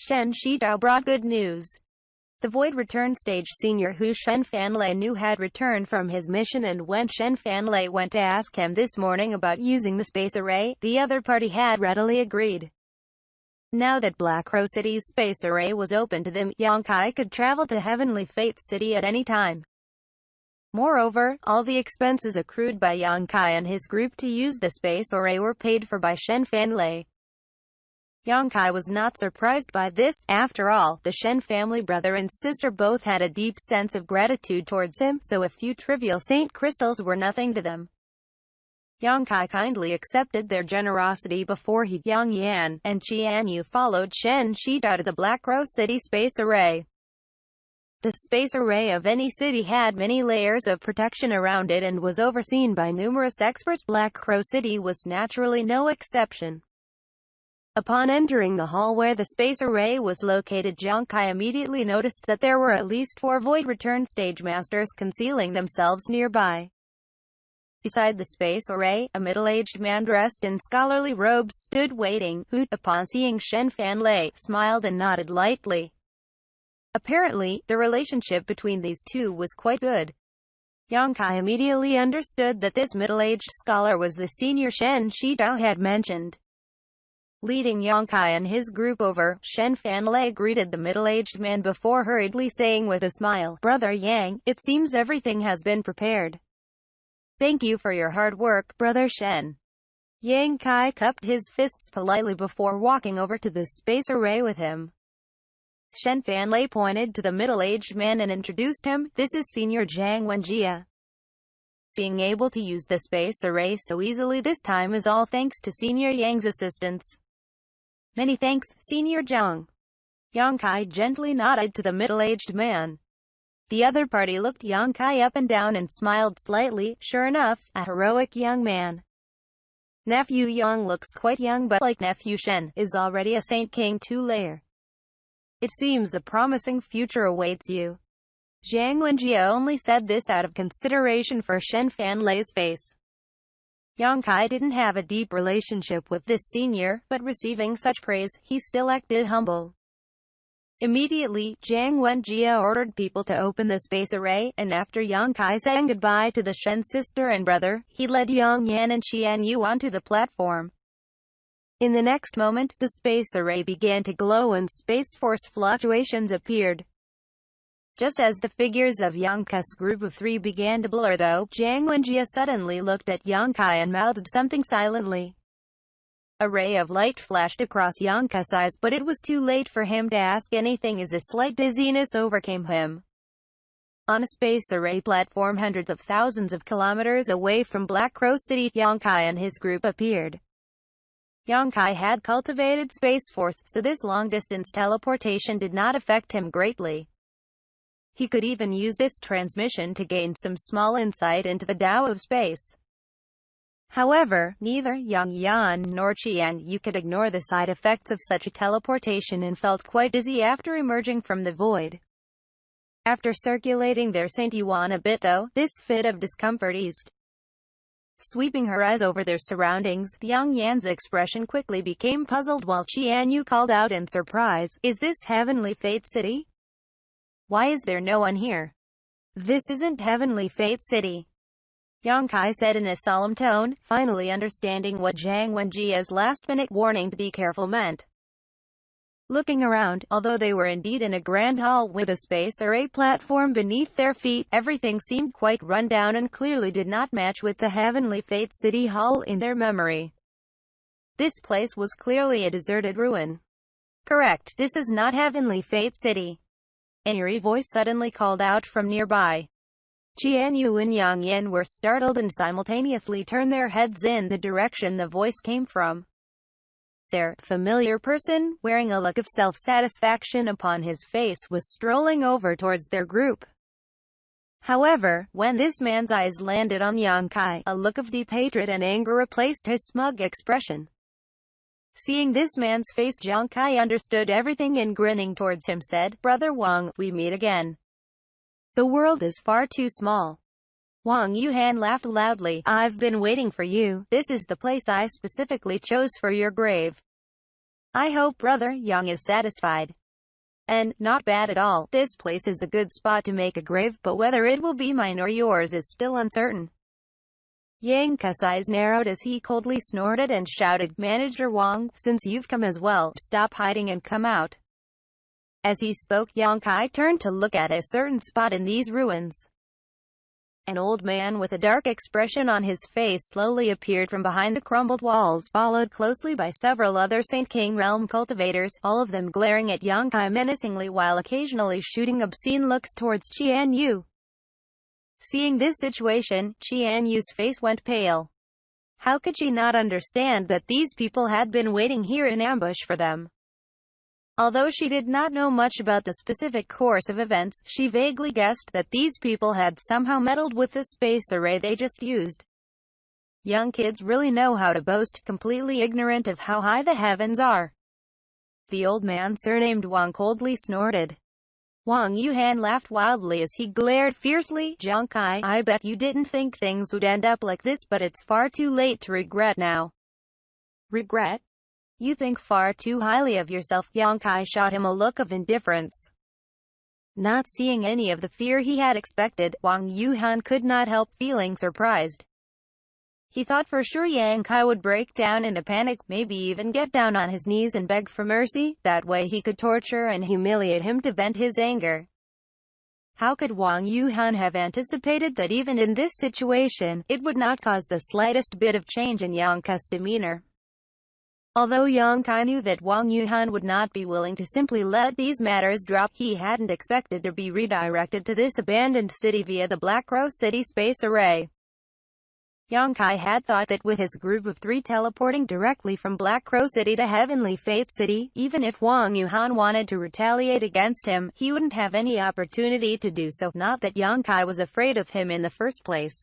Shen Shidao brought good news. The Void Return Stage Senior who Shen Fanlei knew had returned from his mission, and when Shen Fanlei went to ask him this morning about using the space array, the other party had readily agreed. Now that Black Crow City's space array was open to them, Yongkai could travel to Heavenly Fate City at any time. Moreover, all the expenses accrued by Yongkai and his group to use the space array were paid for by Shen Fanlei. Yongkai was not surprised by this. After all, the Shen family brother and sister both had a deep sense of gratitude towards him, so a few trivial saint crystals were nothing to them. Yongkai kindly accepted their generosity before he, Yang Yan, and Xianxia followed Shen Shidao to the Black Crow City space array. The space array of any city had many layers of protection around it and was overseen by numerous experts. Black Crow City was naturally no exception. Upon entering the hall where the space array was located, Yongkai immediately noticed that there were at least 4 Void Return Stage Masters concealing themselves nearby. Beside the space array, a middle-aged man dressed in scholarly robes stood waiting, who, upon seeing Shen Fanlei, smiled and nodded lightly. Apparently, the relationship between these two was quite good. Yongkai immediately understood that this middle-aged scholar was the senior Shen Shidao had mentioned. Leading Yongkai and his group over, Shen Fanlei greeted the middle-aged man before hurriedly saying with a smile, "Brother Yang, it seems everything has been prepared. Thank you for your hard work, Brother Shen." Yongkai cupped his fists politely before walking over to the space array with him. Shen Fanlei pointed to the middle-aged man and introduced him. "This is Senior Zhang Wenjie. Being able to use the space array so easily this time is all thanks to Senior Yang's assistance." "Many thanks, Senior Zhang." Yongkai gently nodded to the middle-aged man. The other party looked Yongkai up and down and smiled slightly. Sure enough, a heroic young man. Nephew Yang looks quite young, but like Nephew Shen, is already a Saint King 2-layer. It seems a promising future awaits you. Zhang Wenjie only said this out of consideration for Shen Fanlei's face. Yongkai didn't have a deep relationship with this senior, but receiving such praise, he still acted humble. Immediately, Zhang Wenjie ordered people to open the space array, and after Yongkai saying goodbye to the Shen sister and brother, he led Yang Yan and Xianxia onto the platform. In the next moment, the space array began to glow and space force fluctuations appeared. Just as the figures of Yongkai's group of 3 began to blur though, Zhang Wenjie suddenly looked at Yongkai and mouthed something silently. A ray of light flashed across Yongkai's eyes, but it was too late for him to ask anything as a slight dizziness overcame him. On a space array platform hundreds of thousands of kilometers away from Black Crow City, Yongkai and his group appeared. Yongkai had cultivated Space Force, so this long-distance teleportation did not affect him greatly. He could even use this transmission to gain some small insight into the Tao of space. However, neither Yang Yan nor Xianxia could ignore the side effects of such a teleportation and felt quite dizzy after emerging from the void. After circulating their Saint Yuan a bit though, this fit of discomfort eased. Sweeping her eyes over their surroundings, Yang Yan's expression quickly became puzzled while Xianxia called out in surprise, "Is this Heavenly Fate City? Why is there no one here? This isn't Heavenly Fate City." Yongkai said in a solemn tone, finally understanding what Zhang Wenjie's last-minute warning to be careful meant. Looking around, although they were indeed in a grand hall with a space array platform beneath their feet, everything seemed quite run down and clearly did not match with the Heavenly Fate City Hall in their memory. This place was clearly a deserted ruin. "Correct, this is not Heavenly Fate City." An eerie voice suddenly called out from nearby. Qianyu and Yang Yan were startled and simultaneously turned their heads in the direction the voice came from. Their familiar person, wearing a look of self-satisfaction upon his face, was strolling over towards their group. However, when this man's eyes landed on Yongkai, a look of deep hatred and anger replaced his smug expression. Seeing this man's face, Yongkai understood everything and grinning towards him said, "Brother Wang, we meet again. The world is far too small." Wang Yuhan laughed loudly. "I've been waiting for you. This is the place I specifically chose for your grave." I hope Brother Yang is satisfied. And, not bad at all. This place is a good spot to make a grave, but whether it will be mine or yours is still uncertain. Xianxia's eyes narrowed as he coldly snorted and shouted, Manager Wang, since you've come as well, stop hiding and come out. As he spoke, Xianxia turned to look at a certain spot in these ruins. An old man with a dark expression on his face slowly appeared from behind the crumbled walls, followed closely by several other Saint King realm cultivators, all of them glaring at Xianxia menacingly while occasionally shooting obscene looks towards Qianyu. Seeing this situation, Qianyu's face went pale. How could she not understand that these people had been waiting here in ambush for them? Although she did not know much about the specific course of events, she vaguely guessed that these people had somehow meddled with the space array they just used. Young kids really know how to boast, completely ignorant of how high the heavens are. The old man surnamed Wang coldly snorted. Wang Yuhan laughed wildly as he glared fiercely. Xianxia, I bet you didn't think things would end up like this, but it's far too late to regret now. Regret? You think far too highly of yourself. Xianxia shot him a look of indifference. Not seeing any of the fear he had expected, Wang Yuhan could not help feeling surprised. He thought for sure Xianxia would break down in a panic, maybe even get down on his knees and beg for mercy. That way he could torture and humiliate him to vent his anger. How could Wang Yuhan have anticipated that even in this situation, it would not cause the slightest bit of change in Xianxia's demeanor? Although Xianxia knew that Wang Yuhan would not be willing to simply let these matters drop, he hadn't expected to be redirected to this abandoned city via the Black Crow City space array. Xianxia had thought that with his group of 3 teleporting directly from Black Crow City to Heavenly Fate City, even if Wang Yuhan wanted to retaliate against him, he wouldn't have any opportunity to do so. Not that Xianxia was afraid of him in the first place.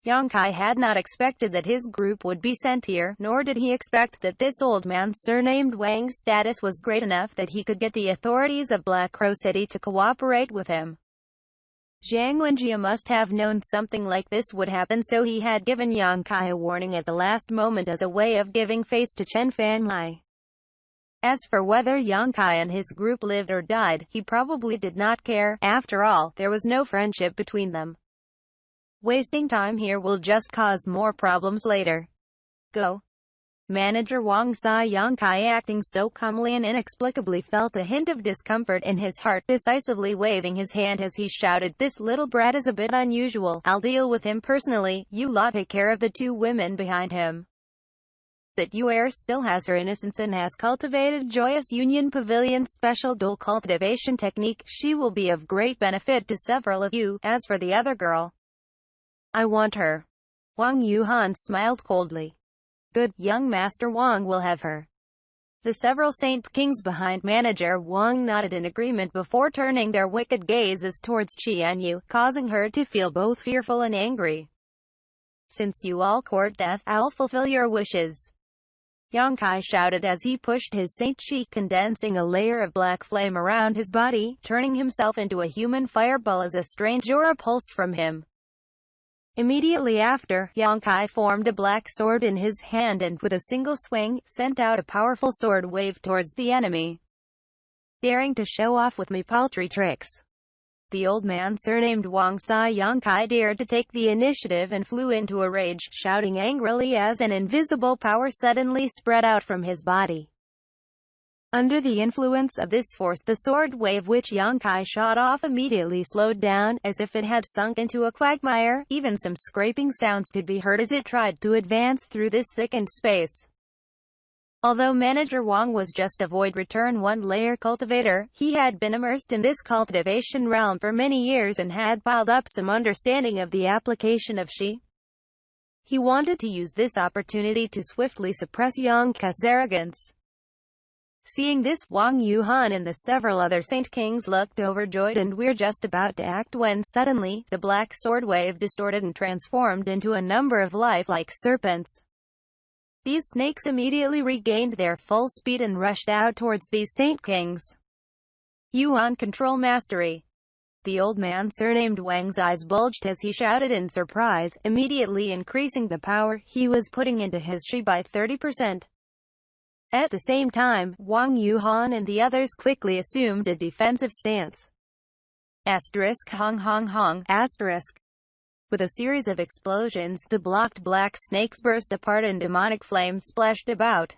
Xianxia had not expected that his group would be sent here, nor did he expect that this old man surnamed Wang's status was great enough that he could get the authorities of Black Crow City to cooperate with him. Zhang Wenjie must have known something like this would happen, so he had given Xianxia a warning at the last moment as a way of giving face to Chen Fanlai. As for whether Xianxia and his group lived or died, he probably did not care. After all, there was no friendship between them. Wasting time here will just cause more problems later. Go. Manager Wang saw Xianxia acting so calmly and inexplicably felt a hint of discomfort in his heart, decisively waving his hand as he shouted, This little brat is a bit unusual. I'll deal with him personally. You lot take care of the 2 women behind him. That Yuer still has her innocence and has cultivated Joyous Union Pavilion's special dual cultivation technique. She will be of great benefit to several of you. As for the other girl, I want her. Wang Yuhan smiled coldly. Good, young Master Wang will have her. The several Saint Kings behind Manager Wang nodded in agreement before turning their wicked gazes towards Qianyu, causing her to feel both fearful and angry. Since you all court death, I'll fulfill your wishes. Xianxia shouted as he pushed his Saint Chi, condensing a layer of black flame around his body, turning himself into a human fireball as a strange aura pulsed from him. Immediately after, Xianxia formed a black sword in his hand and, with a single swing, sent out a powerful sword wave towards the enemy. Daring to show off with me paltry tricks. The old man surnamed Wang saw Xianxia dared to take the initiative and flew into a rage, shouting angrily as an invisible power suddenly spread out from his body. Under the influence of this force, the sword wave which Xianxia shot off immediately slowed down, as if it had sunk into a quagmire. Even some scraping sounds could be heard as it tried to advance through this thickened space. Although Manager Wang was just a Void Return 1-layer cultivator, he had been immersed in this cultivation realm for many years and had piled up some understanding of the application of Shi. He wanted to use this opportunity to swiftly suppress Xianxia's arrogance. Seeing this, Wang Yuhan and the several other Saint Kings looked overjoyed and were just about to act when suddenly, the black sword wave distorted and transformed into a number of lifelike serpents. These snakes immediately regained their full speed and rushed out towards these Saint Kings. Yuan control mastery. The old man surnamed Wang's eyes bulged as he shouted in surprise, immediately increasing the power he was putting into his Shi by 30%. At the same time, Wang Yuhan and the others quickly assumed a defensive stance. Asterisk hong hong hong, asterisk. With a series of explosions, the blocked black snakes burst apart and demonic flames splashed about.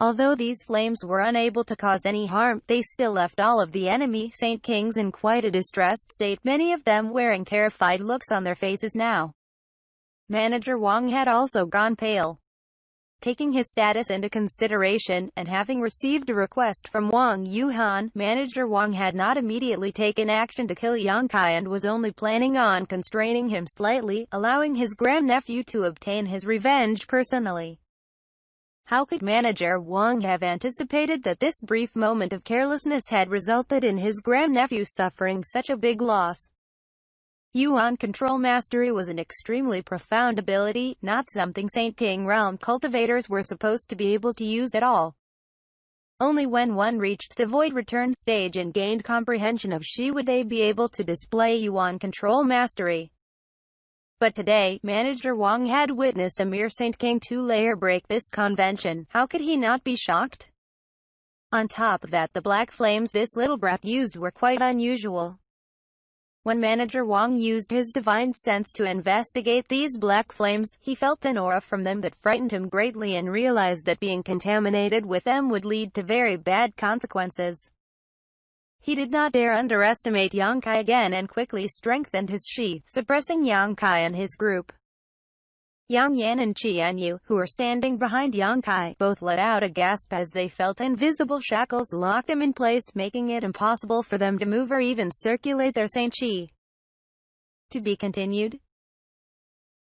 Although these flames were unable to cause any harm, they still left all of the enemy Saint Kings in quite a distressed state, many of them wearing terrified looks on their faces now. Manager Wang had also gone pale. Taking his status into consideration, and having received a request from Wang Yuhan, Manager Wang had not immediately taken action to kill Xianxia and was only planning on constraining him slightly, allowing his grandnephew to obtain his revenge personally. How could Manager Wang have anticipated that this brief moment of carelessness had resulted in his grandnephew suffering such a big loss? Yuan control mastery was an extremely profound ability, not something Saint King realm cultivators were supposed to be able to use at all. Only when one reached the void return stage and gained comprehension of Shi would they be able to display Yuan control mastery. But today, Manager Wang had witnessed a mere Saint King 2-layer break this convention. How could he not be shocked? On top of that, the black flames this little brat used were quite unusual. When Manager Wang used his divine sense to investigate these black flames, he felt an aura from them that frightened him greatly and realized that being contaminated with them would lead to very bad consequences. He did not dare underestimate Xianxia again and quickly strengthened his Shi, suppressing Xianxia and his group. Yang Yan and Qianyu, who were standing behind Xianxia, both let out a gasp as they felt invisible shackles lock them in place, making it impossible for them to move or even circulate their Saint Qi. To be continued.